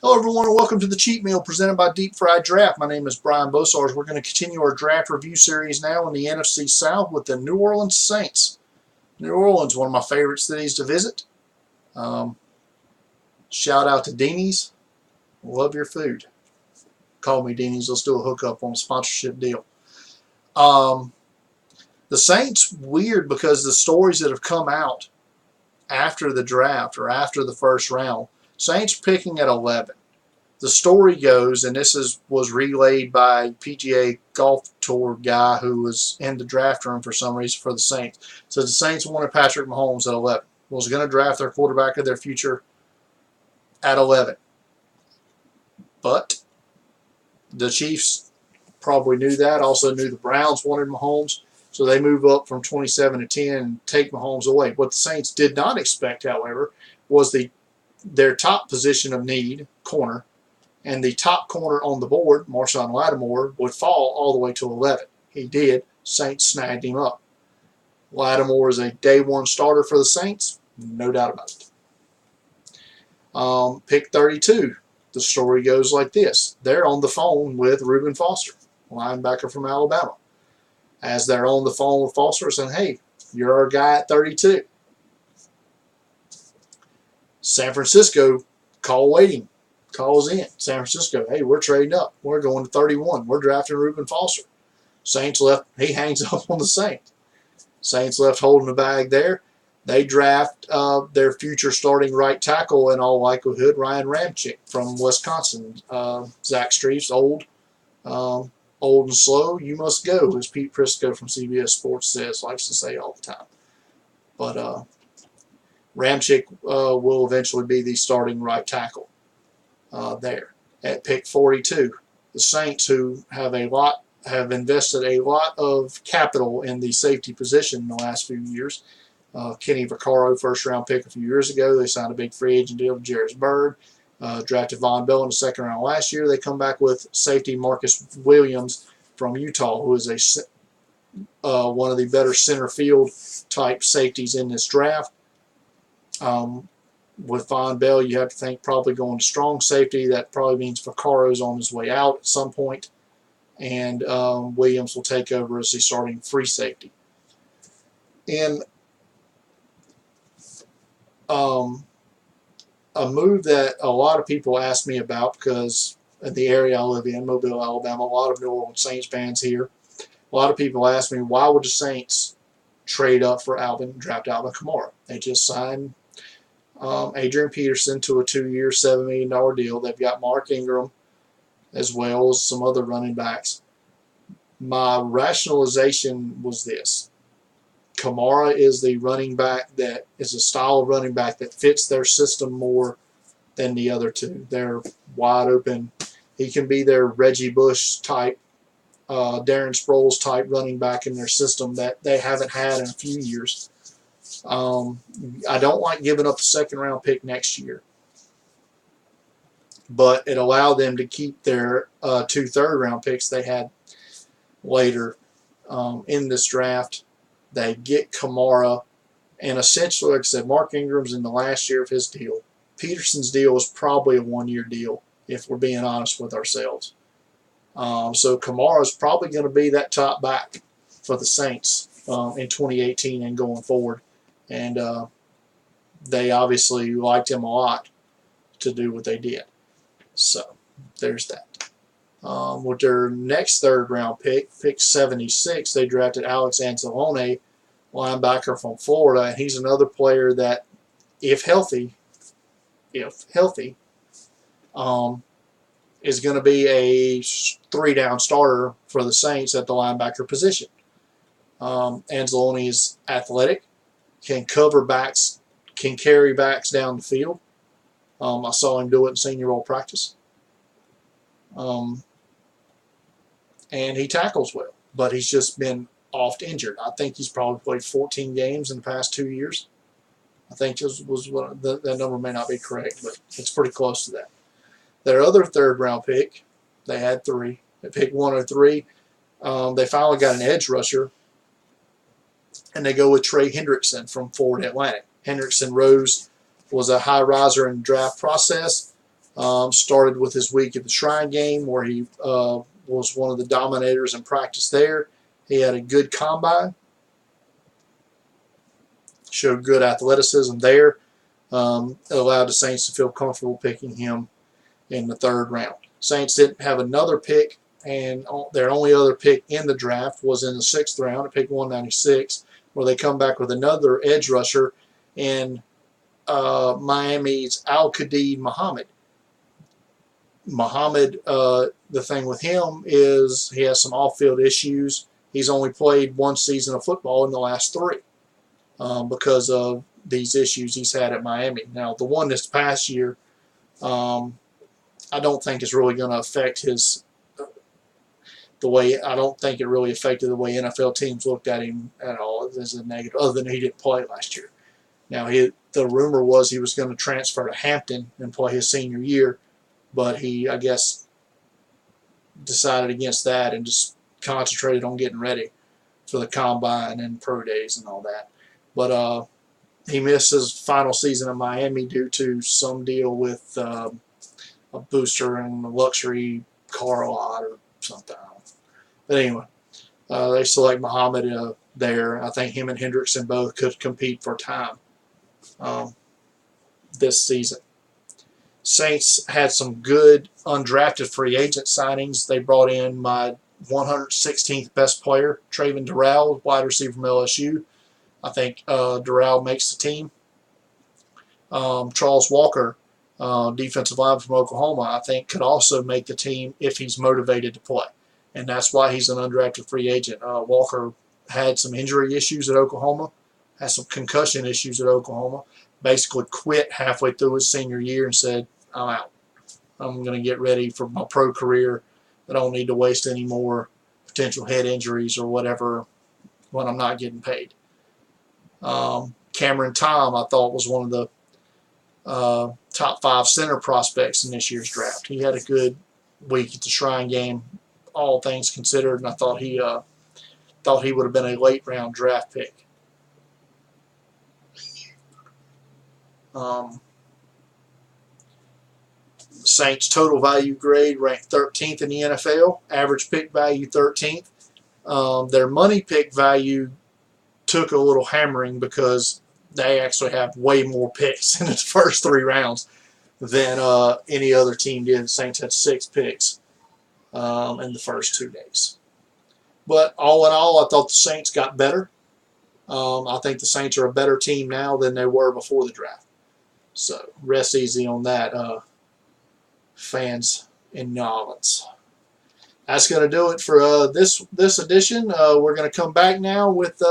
Hello everyone and welcome to the Cheat Meal presented by Deep Fried Draft. My name is Brian Bosarge. We're going to continue our draft review series now in the NFC South with the New Orleans Saints. New Orleans, one of my favorite cities to visit. Shout out to Deanie's. Love your food. Call me Deanie's. Let's do a hookup on a sponsorship deal. The Saints, weird because the stories that have come out after the draft or after the first round, Saints picking at 11. The story goes, and this was relayed by PGA Golf Tour guy who was in the draft room for some reason for the Saints. So the Saints wanted Patrick Mahomes at 11. Was going to draft their quarterback of their future at 11. But the Chiefs probably knew that. Also knew the Browns wanted Mahomes. So they move up from 27 to 10 and take Mahomes away. What the Saints did not expect, however, was their top position of need, corner, and the top corner on the board, Marshon Lattimore, would fall all the way to 11. He did. Saints snagged him up. Lattimore is a day one starter for the Saints, no doubt about it. Pick 32. The story goes like this. They're on the phone with Reuben Foster, linebacker from Alabama. As they're on the phone with Foster saying, hey, you're our guy at 32. San Francisco calls in. San Francisco, hey, we're trading up. We're going to 31. We're drafting Reuben Foster. Saints left. He hangs up on the Saints. Saints left holding the bag there. They draft their future starting right tackle in all likelihood, Ryan Ramczyk from Wisconsin. Zach Streif's old and slow. You must go, as Pete Prisco from CBS Sports likes to say all the time. But Ramczyk will eventually be the starting right tackle there. At pick 42, the Saints, who have invested a lot of capital in the safety position in the last few years. Kenny Vaccaro, first round pick a few years ago. They signed a big free agent deal with Jarvis Byrd. Drafted Von Bell in the second round last year. They come back with safety Marcus Williams from Utah, who is one of the better center field type safeties in this draft. With Von Bell, you have to think probably going to strong safety. That probably means Vaccaro's on his way out at some point, and Williams will take over as the starting free safety. In a move that a lot of people ask me about, because in the area I live in, Mobile, Alabama, a lot of New Orleans Saints fans here. A lot of people ask me, why would the Saints trade up for draft Alvin Kamara? They just signed Adrian Peterson to a 2-year, $7 million deal. They've got Mark Ingram as well as some other running backs. My rationalization was this. Kamara is the running back that is a style of running back that fits their system more than the other two. They're wide open. He can be their Reggie Bush type, Darren Sproles type running back in their system that they haven't had in a few years. I don't like giving up the second round pick next year, but it allowed them to keep their 2 third-round picks they had later in this draft. They get Kamara, and essentially, like I said, Mark Ingram's in the last year of his deal. Peterson's deal is probably a 1-year deal, if we're being honest with ourselves. So Kamara's probably going to be that top back for the Saints in 2018 and going forward. And they obviously liked him a lot to do what they did. So there's that. With their next third-round pick 76, they drafted Alex Anzalone, linebacker from Florida, and he's another player that, if healthy, is going to be a 3-down starter for the Saints at the linebacker position. Anzalone is athletic, can cover backs, can carry backs down the field. I saw him do it in senior bowl practice. And he tackles well, but he's just been oft injured. I think he's probably played 14 games in the past 2 years. I think that number may not be correct, but it's pretty close to that. Their other third-round pick, they had 3. At pick 103, they finally got an edge rusher, and they go with Trey Hendrickson from Florida Atlantic. Hendrickson was a high riser in the draft process, Started with his week at the Shrine game where he was one of the dominators in practice there. He had a good combine, showed good athleticism there. It allowed the Saints to feel comfortable picking him in the 3rd round. Saints didn't have another pick, and their only other pick in the draft was in the 6th round at pick 196, where they come back with another edge rusher in Miami's Al-Qadim Muhammad. The thing with him is he has some off-field issues. He's only played 1 season of football in the last 3 because of these issues he's had at Miami. Now, the one this past year, I don't think is really going to affect I don't think it really affected the way NFL teams looked at him at all as a negative, other than he didn't play last year. Now, the rumor was he was going to transfer to Hampton and play his senior year, but he, I guess, decided against that and just concentrated on getting ready for the combine and pro days and all that. But he missed his final season in Miami due to some deal with a booster and a luxury car lot or something. But anyway, they select Muhammad there. I think him and Hendrickson both could compete for time this season. Saints had some good undrafted free agent signings. They brought in my 116th best player, Traven Durrell, wide receiver from LSU. I think Durrell makes the team. Charles Walker, defensive line from Oklahoma, I think could also make the team if he's motivated to play. And that's why he's an undrafted free agent. Walker had some injury issues at Oklahoma, had some concussion issues at Oklahoma, basically quit halfway through his senior year and said, I'm out. I'm going to get ready for my pro career. I don't need to waste any more potential head injuries or whatever when I'm not getting paid. Cameron Tom, I thought, was one of the top 5 center prospects in this year's draft. He had a good week at the Shrine game, all things considered, and I thought he would have been a late round draft pick. Saints total value grade ranked 13th in the NFL, average pick value 13th. Their money pick value took a little hammering because they actually have way more picks in the first 3 rounds than any other team did. The Saints had 6 picks in the first 2 days. But all in all, I thought the Saints got better. I think the Saints are a better team now than they were before the draft. So rest easy on that, fans in New Orleans. That's going to do it for this edition. We're going to come back now with